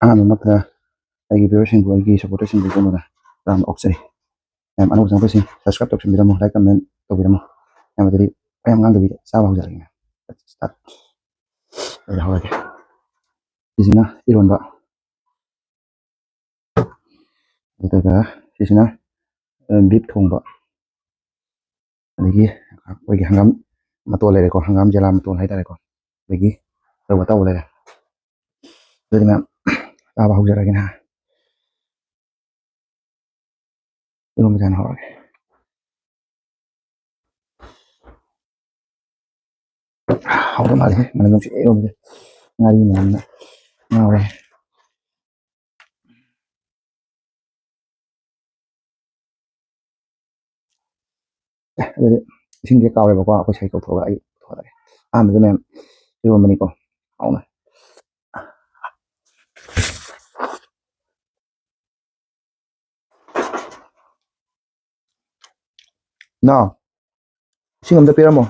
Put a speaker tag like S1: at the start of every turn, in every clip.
S1: ꯑꯍꯥꯟꯕꯃꯛꯇ ꯑꯩꯒꯤ ꯚ꯭ꯌꯨꯋꯔꯁꯤꯡꯕꯨ ꯑꯩꯒꯤ ꯁꯞꯄꯣꯔꯇꯔꯁꯤꯡꯕꯨ ꯀꯩꯅꯣꯗ ꯌꯥꯝꯅ ꯑꯣꯛꯆꯔꯤ ꯌꯥꯝ ꯑꯅꯧꯕ ꯆꯪꯉꯛꯄꯁꯤꯡ ꯁꯕꯁꯀ꯭ꯔꯥꯏꯕ ꯇꯧꯁꯟꯕꯤꯔꯝꯃꯣ ꯂꯥꯏꯛ ꯀꯃꯦꯟ ꯇꯧꯕꯤꯔꯝꯃꯣ ꯌꯥꯝ ꯑꯗꯨꯗꯤ ꯃꯌꯥꯝ ꯉꯥꯡꯗꯕꯤꯗ ꯆꯥꯕ ꯍꯧꯖꯔꯒꯦ ꯁ꯭ꯇꯥꯔꯠ ꯑꯩ ꯍꯧꯔꯒꯦ ꯁꯤꯁꯤꯅ ꯏꯔꯣꯟꯕ ꯑꯗꯨꯒ ꯁꯤꯁꯤꯅ ꯕꯤꯞ ꯊꯣꯡꯕ ꯑꯗꯒꯤ ꯑꯩꯈꯣꯏꯒꯤ ꯍꯪꯒꯥꯝ ꯃꯇꯣꯜ ꯂꯩꯔꯦꯀꯣ ꯍꯪꯒꯥꯝ ꯖꯦꯂꯥ ꯃꯇꯣꯜ ꯍꯥꯏꯇꯥꯔꯦꯀꯣ ꯑꯗꯒꯤ ꯇꯧꯕ ꯇꯧꯕ ꯂꯩꯔꯦ ꯑꯗꯨꯗꯤ ꯃꯌꯥꯝ ꯆꯥꯕ ꯍꯧꯖꯔꯒꯦ ꯅꯍꯥ 이런 거 하나 하루 말에 많은 음식 이런 게 날이 많나 나오래 그래서 신기해 까오래 보고 아고 자기가 들어가 이 들어가 아 맞으면 이런 거니까 아오나 나 지금 몇 비라 뭐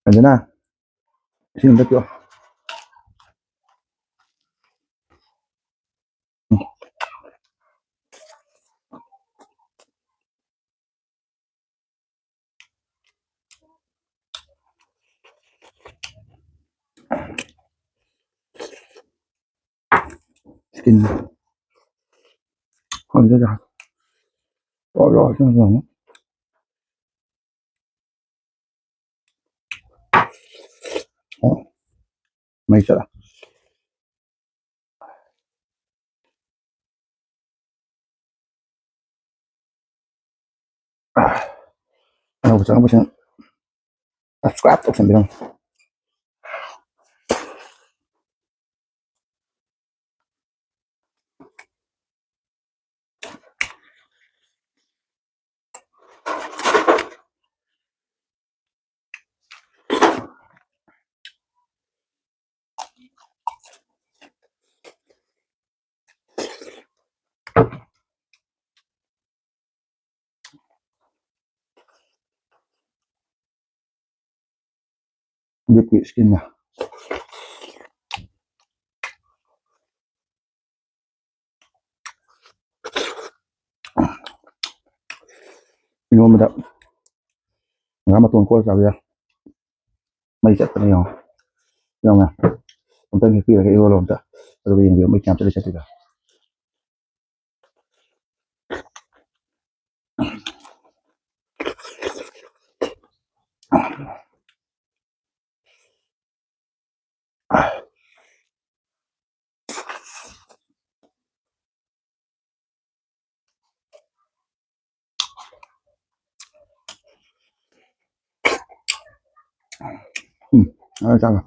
S1: 괜찮아 지금 몇 비야 스킨 언제 자 지금 맛있어라 하나 보자 보시면 subscribe 톡선비랑 몇개 스킨나 이거보다 내가 한번 돈 꼴 싸우자 mấy chất này không không nè chúng ta kia là cái yêu lồn ta rồi bây giờ mấy trăm cho đi chất được sao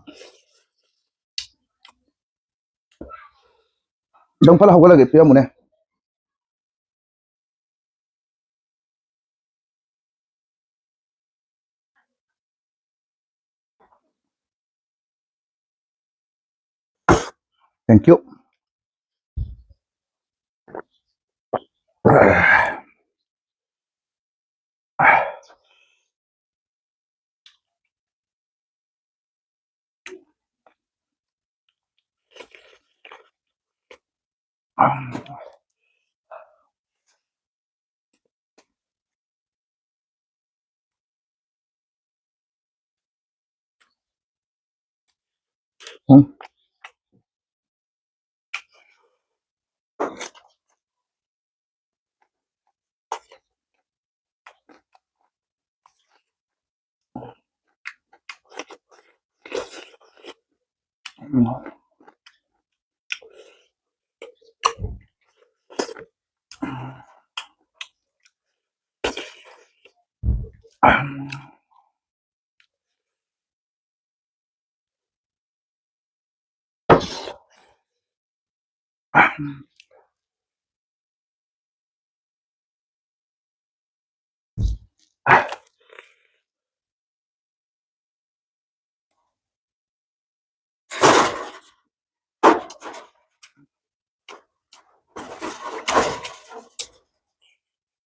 S1: đông phát là không có là cái phía một này thank you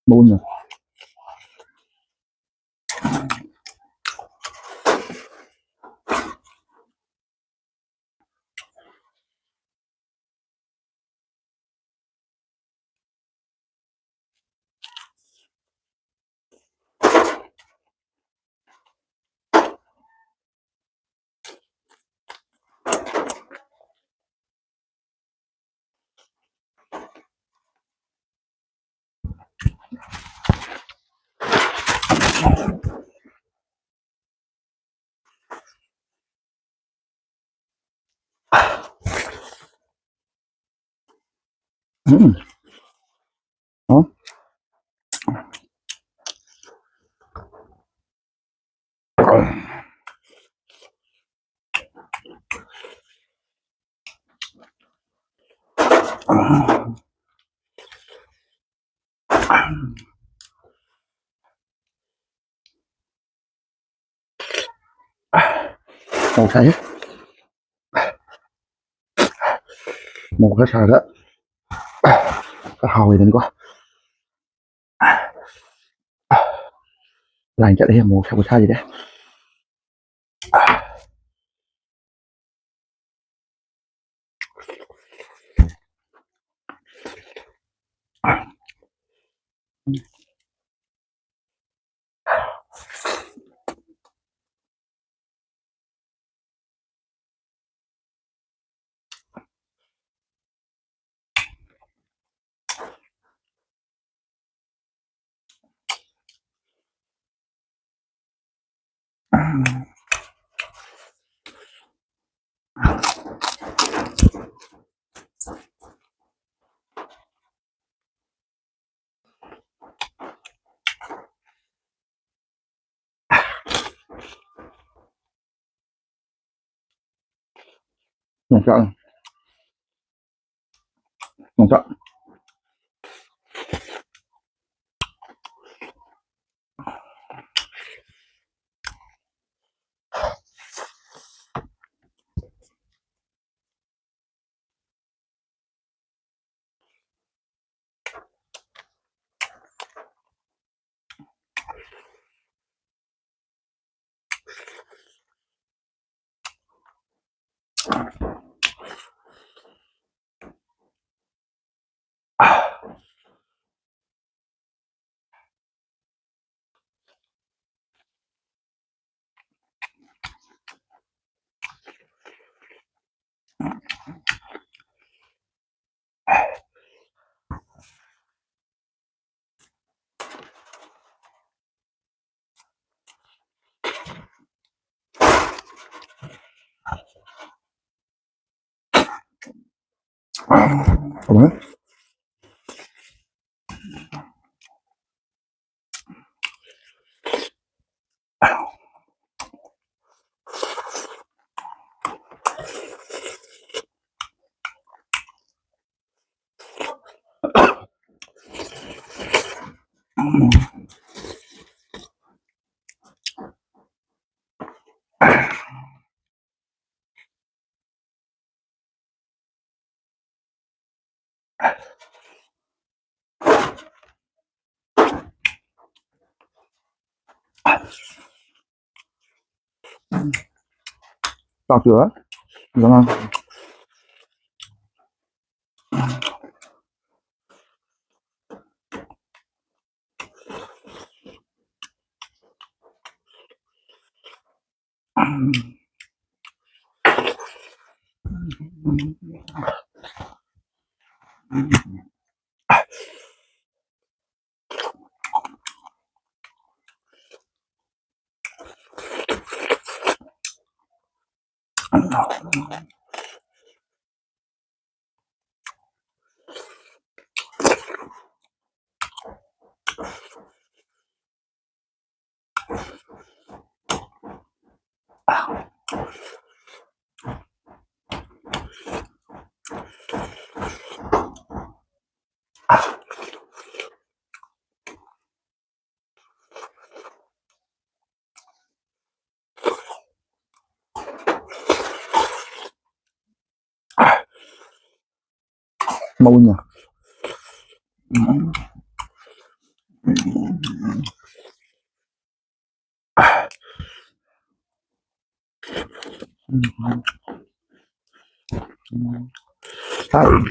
S1: Bún rồi. Đó. Một thấy một cái sao đó cái hồi đến quá lành chạy đi một sao cái sao gì đấy một trận một trận không biết to chưa đúng không bún rồi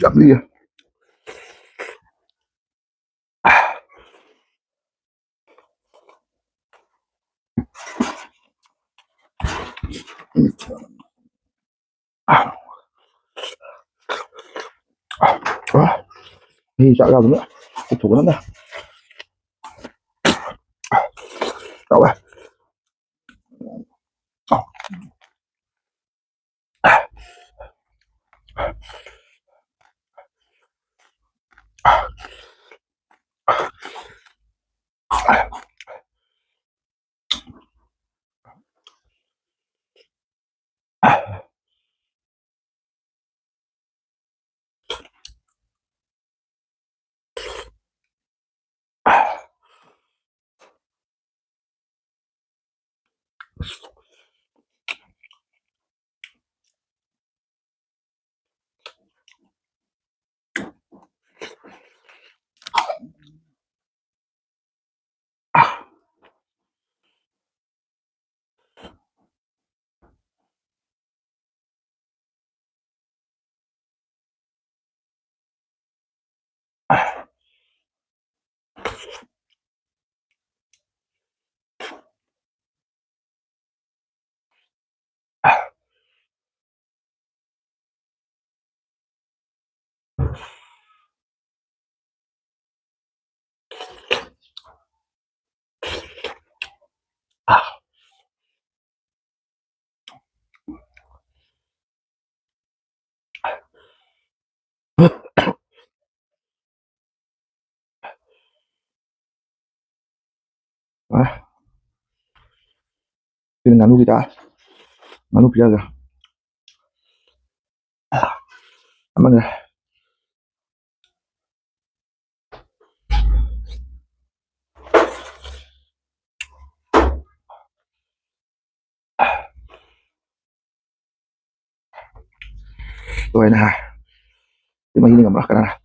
S1: Chậm đi. Thì chọn ra nữa. Cục thủ lắm đây. Đâu vậy? Ini nganu kita, nganu kita kah? Aman ya? Rồi nè, thì mấy ini nggak makan nah.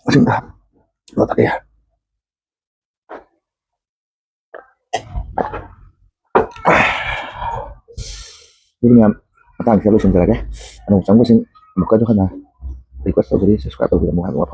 S1: Masih dah, lo tak ya? Jadi nga matang siya lusin talaga. Anong sangko sin mukha doon ka na request ko diri subscribe ko mo ha mo